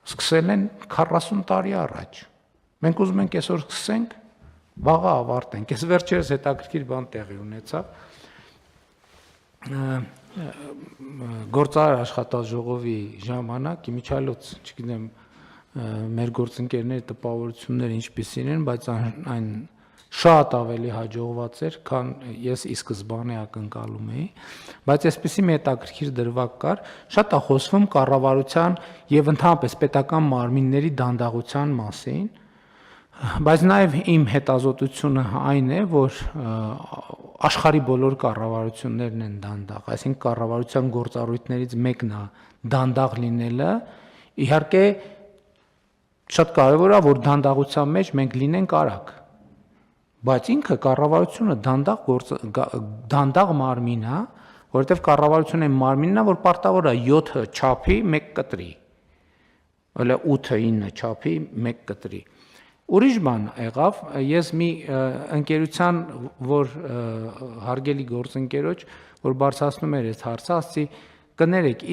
սկսել են 40 տարի առաջ։ Մենք ուզում ենք այսօր սկսենք, վաղը ավարտենք։ Այս վերջերս հետաքրքիր բան տեղի ունեցավ։ Գործարար աշխատաժողովի ժամանակ իմիջիայլոց, չգիտեմ, մեր գործընկերների տպավորությունները ինչպիսին են, բայց այն շատ ավելի հաջողված էր, քան ես ի սկզբանե ակնկալում էի, բայց այսպիսի մի հետաքրքիր դրվագ կար, շատ է խոսվում կառավարության եւ ընդհանրապես պետական մարմինների դանդաղության մասին, բայց նաեւ իմ հետազոտությունը այն է, որ աշխարհի բոլոր կառավարություններն են դանդաղ, այսինքն կառավարության գործառույթներից մեկն է դանդաղ լինելը, իհարկե շատ կարևոր է, որ դանդաղության մեջ մենք լինենք արագ, բայց ինքը կառավարությունը դանդաղ մարմին է, որովհետև կառավարությունը այն մարմինն է, որ պարտավոր է 7 չափի 1 կտրի, այլ 8-9 չափի 1 կտրի։ Ուրիշ բան եղավ, ես մի ընկերության, որ հարգելի գործընկերոջ, որ բարձրացնում էր այս հարցը, ասացի, կներեք,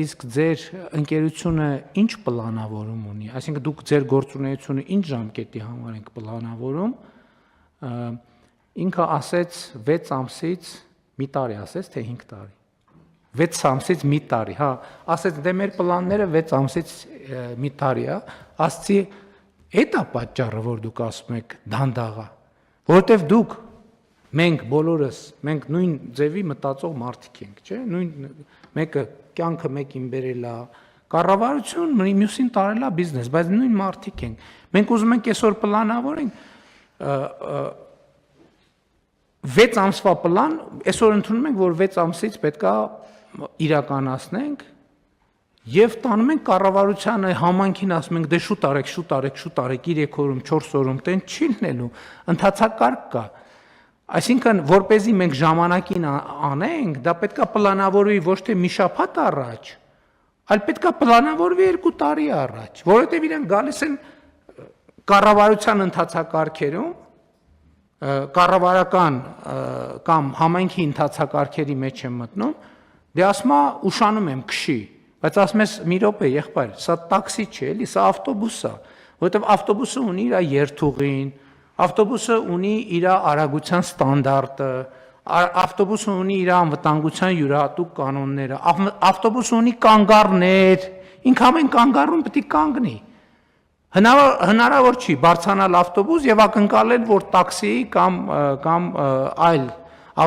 իսկ ձեր ընկերությունը ինչ պլանավորում ունի, այսինքն դուք ձեր գործունեությունը ինչ ժամկետի համար եք պլանավորում, ինքը ասեց 6 ամսից մի տարի, ասեց թե 5 տարի, 6 ամսից մի տարի, հա, ասեց դե մեր պլանները 6 ամսից մի տարի է, ասացի Էդ է պատճառը, որ դուք ասում եք դանդաղ է, որովհետև դուք, մենք բոլորս, մենք նույն ձևի մտածող մարդիկ ենք, չէ՞, նույն մեկը կյանքը մեկին բերել է, կառավարություն, մյուսին տարել է բիզնես, բայց նույն մարդիկ ենք։ Մենք ուզում ենք այսօր պլանավորենք 6 ամսվա պլան, այսօր ընդունում ենք, որ 6 ամսից պետք է իրականացնենք Եվ տանում ենք կառավարությանը համանքին ասում ենք դե շուտ արեք, 3 օրում, 4 օրում տեն չի լինելու, ընթացակարգ կա։ Այսինքն, որպեսզի մենք ժամանակին անենք, դա պետք է պլանավորվի ոչ թե մի շաբաթ առաջ, այլ պետք է պլանավորվի 2 տարի առաջ, որովհետև իրենք գալիս են կառավարության ընթացակարգերում, կառավարական կամ համայնքի ընթացակարգերի մեջ եմ մտնում, դե ասում է ուշանում եմ քշի Բայց ասում ես մի րոպե, եղբայր, սա տաքսի չէ, էլի, սա ավտոբուս է, որովհետև ավտոբուսը ունի իր երթուղին, ավտոբուսը ունի իր արագության ստանդարտը, ավտոբուսը ունի իր անվտանգության յուրահատուկ կանոնները, ավտոբուսը ունի կանգառներ, ինքը ամեն կանգառում պետք է կանգնի։ Հնարավոր չի բարձրանալ ավտոբուս եւ ակնկալել, որ տաքսի կամ այլ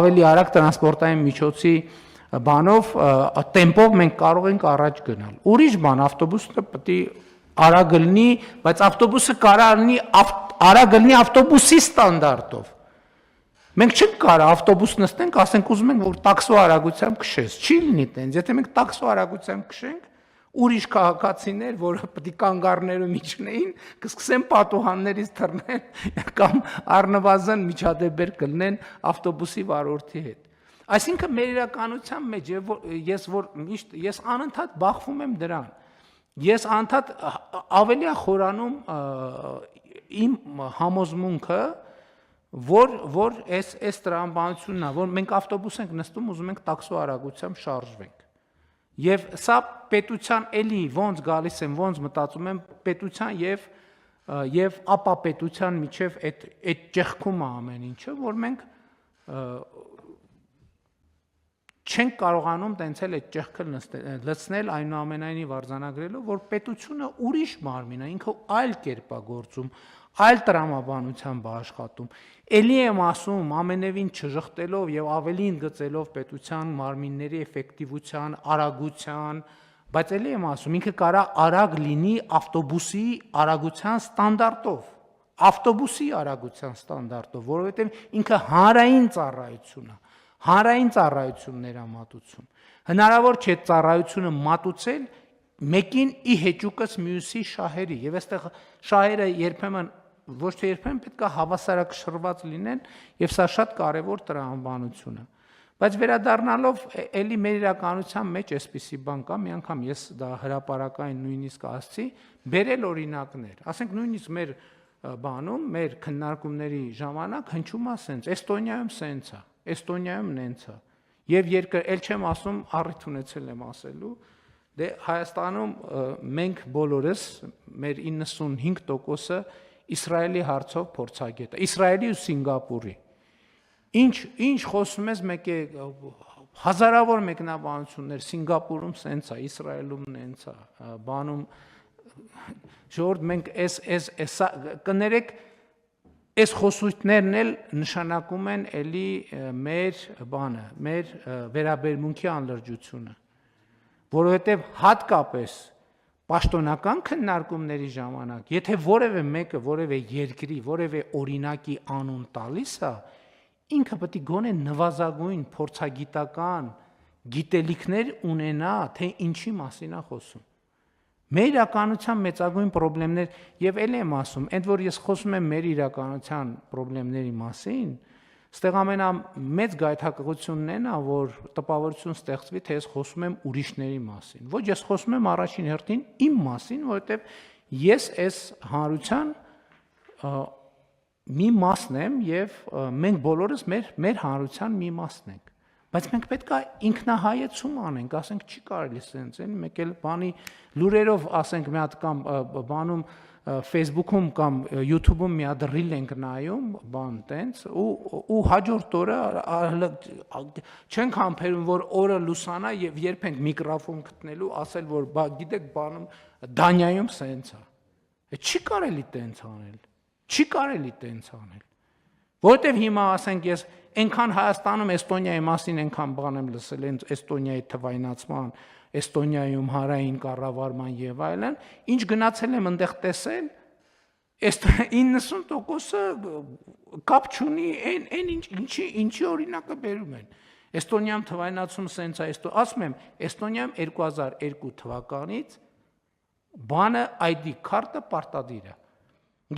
ավելի արագ տրանսպորտային միջոցի բանով տեմպով մենք կարող ենք առաջ գնալ։ Ուրիշ բան, ավտոբուսը պետք է արագ լինի, բայց ավտոբուսը կարող լինի արագ լինի ավտոբուսի ստանդարտով։ Մենք չենք կարող ավտոբուս նստենք, ասենք ուզում ենք, որ տաքսո արագությամբ քշես։ Չի լինի տենց, եթե մենք տաքսո արագությամբ քշենք, ուրիշ քաղաքացիներ, որ պետք է կանգառներում իջնեին, կսկսեն պատուհաններից թռնել կամ առնվազն միջադեպեր կլինեն ավտոբուսի վարորդի հետ։ Այսինքն մեր իրականության մեջ ես անընդհատ բախվում եմ դրան, ես անընդհատ ավելի է խորանում իմ համոզմունքը, որ այս տրամաբանությունն է, որ մենք ավտոբուս ենք նստում, ուզում ենք տաքսո արագությամբ շարժվենք։ Եվ սա պետության էլի ոնց գալիս եմ, ոնց մտածում եմ պետության եւ ապա պետության միջև այդ ճեղքում է ամեն ինչը, որ մենք չենք կարողանում տենց էլ այդ ճեղքը լցնել այնուամենայնիվ արձանագրելով, որ պետությունը ուրիշ մարմին է, ինքը այլ կերպ է գործում, այլ տրամաբանությամբ է աշխատում։ Էլի եմ ասում, ամենևին չժխտելով եւ ավելի ընդգծելով պետության մարմինների էֆեկտիվության, արագության, բայց էլի եմ ասում, ինքը կարա արագ լինի ավտոբուսի արագության ստանդարտով, ավտոբուսի արագության ստանդարտով, որովհետեւ ինքը հանրային ծառայություն է։ Հանրային ծառայություններ է մատուցում։ Հնարավոր չէ ծառայությունը մատուցել մեկին ի հեճուկս մյուսի շահերի, եւ այստեղ շահերը երբեմն ոչ թե երբեմն պետք է հավասարակշռված լինեն, եւ սա շատ կարեւոր տրամաբանություն է։ Բայց վերադառնալով էլի մեր իրականության մեջ այսպիսի բան կա, մի անգամ ես դա հրապարակային նույնիսկ ասացի, բերել օրինակներ, ասենք նույնիսկ մեր բանում, մեր քննարկումների ժամանակ հնչում է սենց, Էստոնիայում սենց է, Էստոնիայում նենց է, եւ երկր էլ չեմ ասում, առիթ ունեցել եմ ասելու, Դե Հայաստանում մենք բոլորս մեր 95%-ը Իսրայելի հարցով փորձագետ է, Իսրայելի ու Սինգապուրի։ Ինչ խոսում ես մեկ է հազարավոր մեկնաբանություններ Սինգապուրում սենց է, Իսրայելում նենց է, բանում ժողովուրդ մենք էս կներեք այս խոսույթներն էլ նշանակում են էլի մեր բանը, մեր վերաբերմունքի անլրջությունը, որովհետև հատկապես պաշտոնական քննարկումների ժամանակ, եթե որևէ մեկը որևէ երկրի, որևէ օրինակի անուն տալիս է, ինքը պետք է գոնե նվազագույն փորձագիտական գիտելիքներ ունենա, թե ինչի մասին է խոսում։ Մեր իրականության մեծագույն խնդիրներ, եւ ել եմ ասում, ընդ որ ես խոսում եմ մեր իրականության խնդիրների մասին, ստեղ ամենամեծ գայթակղությունն է, որ տպավորություն ստեղծվի, թե ես խոսում եմ ուրիշների մասին։ Ոչ, ես խոսում եմ առաջին հերթին իմ մասին, որովհետեւ ես այս հանրության մի մասն եմ եւ մենք բոլորս մեր հանրության մի մասն ենք։ Բայց մենք պետք է ինքնահայեցում անենք, ասենք չի կարելի սենց, մեկ էլ բանի լուրերով ասենք մի հատ կամ բանում Facebook-ում կամ YouTube-ում մի հատ reel ենք նայում, բան տենց ու հաջորդ օրը չենք համբերում, որ օրը լուսանա եւ երբ ենք միկրոֆոն գտնելու, ասել որ գիտեք բանում Դանիայում սենց է։ Չի կարելի տենց անել։ Չի կարելի տենց անել։ Որտեւ հիմա ասենք ես այնքան Հայաստանում Էստոնիայի մասին այնքան բան եմ լսել, Էստոնիայի թվայնացման, Էստոնիայում հանրային կառավարման եւ այլն, ինչ գնացել եմ այնտեղ տեսել, 90%-ը կապ չունի այն ինչի օրինակը բերում են։ Էստոնիայում թվայնացում սենց է, ասում եմ, Էստոնիայում 2002 թվականից բանը ID քարտը պարտադիր է։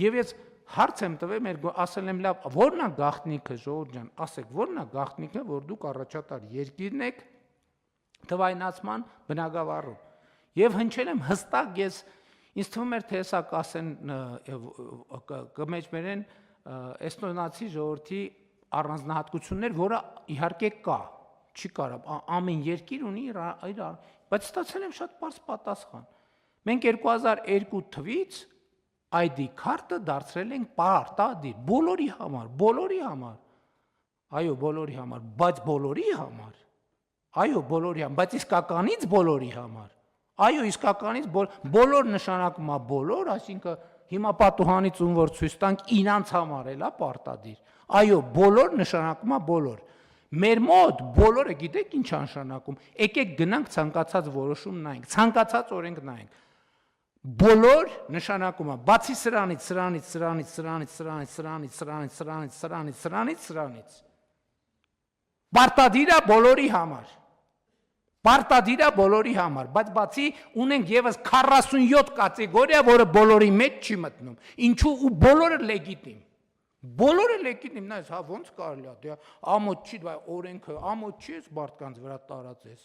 Եվ ես հարց եմ տվել, ասել եմ լավ, ո՞րն է գաղտնիքը, ժողովուրդ ջան, ասեք, ո՞րն է գաղտնիքը, որ դուք առաջատար երկիրն եք թվայնացման բնագավառում։ Եվ հնչել եմ հստակ ես, ինձ թվում էր, թե հեսա կասեն կմեջբերեն էստոնացի ժողովրդի առանձնահատկություններ, որը իհարկե կա, չի կարա, ամեն երկիր ունի իր, բայց ստացել եմ շատ պարզ պատասխան։ Մենք 2002 թվից ID քարտը դարձրել ենք պարտադիր բոլորի համար։ Այո, բոլորի համար, բայց բոլորի համար։ Այո, բոլորի համար, բայց իսկականից բոլորի համար։ Այո, իսկականից բոլոր նշանակում է բոլոր, այսինքն հիմա պատուհանից ում որ ցույց տանք իրանց համար էլա պարտադիր։ Այո, բոլոր նշանակում է բոլոր։ Մեր մոտ բոլորը գիտեք ինչ նշանակում։ Եկեք գնանք ցանկացած որոշում նայենք, ցանկացած օրենք նայենք։ Բոլոր նշանակում է բացի սրանից պարտադիր է բոլորի համար։ Պարտադիր է բոլորի համար, բայց բացի ունենք եւս 47 կատեգորիա, որը բոլորի մեջ չի մտնում։ Ինչու ու բոլորը լեգիտիմ։ Բոլորը լեգիտիմ, նայես, հա ոնց կարելի է, դե ամոթ չի, բայց օրենքը ամոթ չի, մարդկանց վրա տարածես։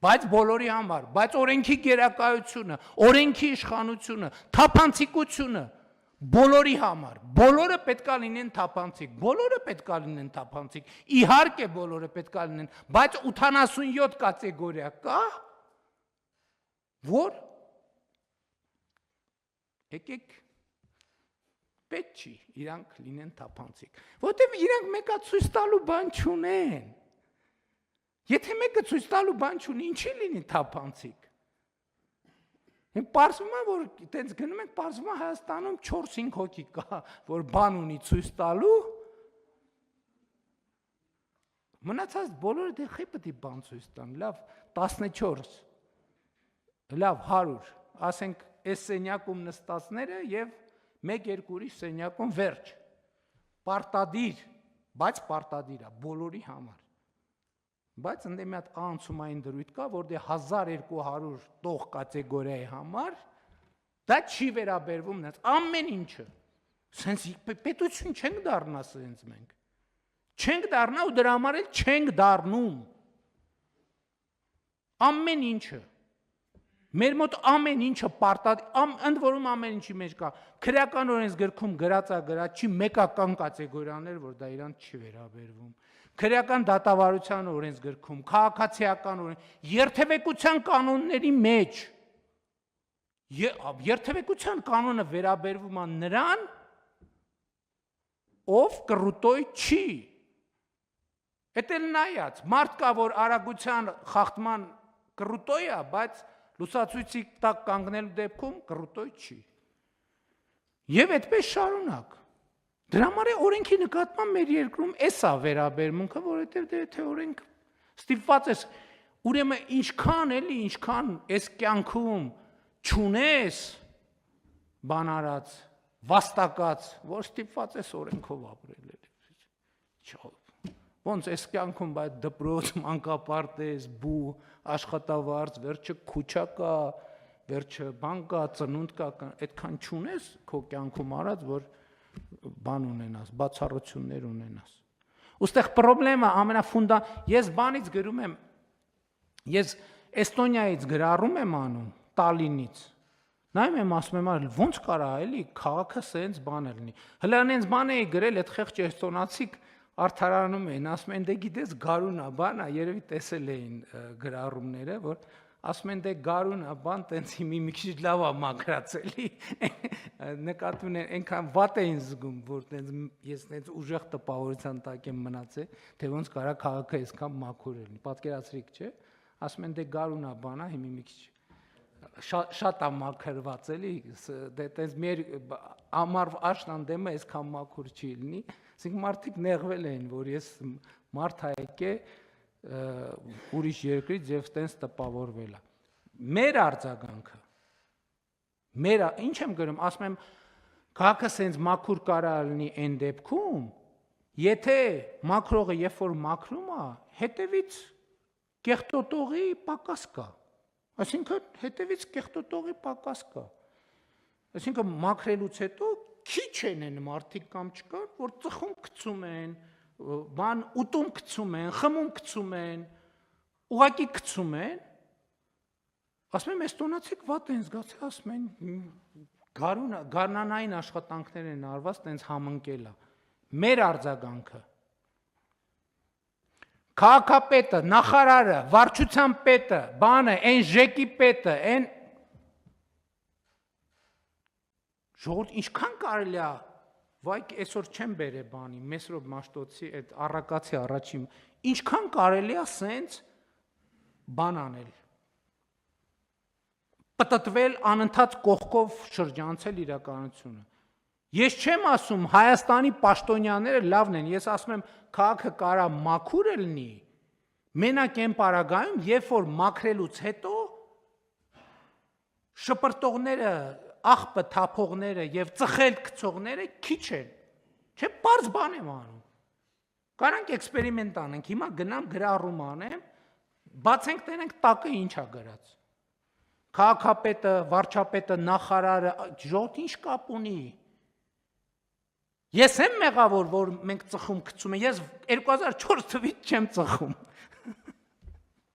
Բայց բոլորի համար, բայց օրենքի գերակայությունը, օրենքի իշխանությունը, թափանցիկությունը բոլորի համար, բոլորը պետքա լինեն թափանցիկ, բոլորը պետքա լինեն թափանցիկ, իհարկե բոլորը պետքա լինեն, բայց 87 կատեգորիա կա, որ եկեք պետք չի, իրանք լինեն թափանցիկ, որտեղ իրանք մեկա ցույց տալու բան չունեն։ Եթե մեկը ցույց տալու բան չունի, ինչի լինի թափանցիկ։ Պարզվում է, որ տենց գնում ենք, պարզվում է Հայաստանում 4-5 հոգի կա, որ բան ունի ցույց տալու, մնացած բոլորը դե խի պետք է բան ցույց տան, լավ 14, լավ 100, ասենք այս սենյակում նստածները եւ 1-2 ուրիշ սենյակում վերջ, պարտադիր, բայց պարտադիր է բոլորի համար։ Բայց ընդ մի հատ անցումային դրույթ կա, որ դե 1200 տող կատեգորիայի համար դա չի վերաբերվում նենց ամեն ինչը։ Սենց պետություն չենք դառնա սենց մենք։ Չենք դառնա ու դրա համար էլ չենք դառնում։ Ամեն ինչը։ Մեր մոտ ամեն ինչը պարտադիր, ընդ որում ամեն ինչի մեջ կա։ Քրեական օրենսգրքում գրած չի մեկական կատեգորիաներ, որ դա իրանց չի վերաբերվում։ քրեական դատավարության օրենսգրքում, քաղաքացիական երթևեկության կանոնների մեջ երթևեկության կանոնը վերաբերվում է նրան, ով կռուտոյ չի։ Էդ էլ նայած, մարդ կա, որ արագության խախտման կռուտոյ է, բայց լուսացույցի տակ կանգնելու դեպքում կռուտոյ չի։ Եվ այդպես շարունակ։ Դրա համար է օրենքի նկատմամբ մեր երկրում էսա վերաբերմունքը, որովհետև դե թե օրենք ստիպված ես, ուրեմն ինչքան այս կյանքում չունես բան արած, վաստակած, որ ստիպված ես օրենքով ապրել էլի։ Ոնց այս կյանքում բայց դպրոց, մանկապարտեզ, բու, աշխատավարձ, վերջը քուչա կա, վերջը բան կա, ծնունդ կա, այդքան չունես քո կյանքում արած, որ բան ունենաս, բացառություններ ունենաս։ Ոստեղ խնդրեմը ես բանից գրում եմ, ես Էստոնիայից գրառում եմ անում, Տալինից։ Նայում եմ, ասում եմ, ոնց կարա էլի քաղաքը սենց բան լինի։ Հələ այնց բան էի գրել, այդ խեղճ էստոնացիք արդարանում էին, ասում են, դե գիտես գարուն է, բան է, երևի տեսել էին գրառումները, որ ասում են, դե գարուն է, բան, տենց մի քիչ լավ է մաքրած էլի, նկատում են, այնքան վատ էին զգում, որ ես տենց ուժեղ տպավորության տակ եմ մնացել, թե ոնց կարա քաղաքը այսքան մաքուր լինի, պատկերացրիք, չէ, ասում են, դե գարուն է, բան է, մի քիչ շատ է մաքրված էլի, դե տենց մեր ամառ աշնան դեմը այսքան մաքուր չի լինի, ասենք մարդիկ նեղվել էին, որ ես մարդ հայկե ուրիշ երկրից եւ տենց տպավորվել է։ Մեր արձագանքը, ինչ եմ գրում, ասում եմ, քաղաքը սենց մաքուր կարա լինի այն դեպքում, եթե մաքրողը երբ որ մաքրում է, հետևից կեղտոտողի պակաս կա։ Այսինքն հետևից կեղտոտողի պակաս կա։ Այսինքն մաքրելուց հետո քիչ են մարդիկ կամ չկան, որ ծխում գցում են, բան ուտում գցում են, խմում գցում են, ուղակի գցում են։ Ասում եմ, էստոնացիք վատ են զգացել, ասում են, գարնանային աշխատանքներ են արված, տենց համընկել է։ Մեր արձագանքը քաղաքապետը, նախարարը, վարչության պետը, բանը, այն ժեկի պետը, այն ժողովուրդ ինչքան կարելի է, վայ այսօր չեմ բերե բանի, Մեսրոպ Մաշտոցի այդ առակացի առաջին, ինչքան կարելի է սենց բան անել, պտտվել անընդհատ կողքով շրջանցել իրականությունը։ Ես չեմ ասում Հայաստանի պաշտոնյաները լավն են, ես ասում եմ քաղաքը կարա մաքուր լինի, մենակ այն պարագայում, երբ որ մաքրելուց հետո շպրտողները, աղբը թափողները եւ ծխել գցողները քիչ են։ Չէ, բարձ բան եմ անում։ Կարանք էքսպերիմենտ անենք, հիմա գնամ գրառում անեմ, բացենք տենենք տակը ինչ է գրած։ Քաղաքապետը, վարչապետը, նախարարը, ժողովուրդ ինչ կապ ունի։ Ես եմ մեղավոր, որ մենք ծխում գցում ենք, ես 2004 թվականից չեմ ծխում։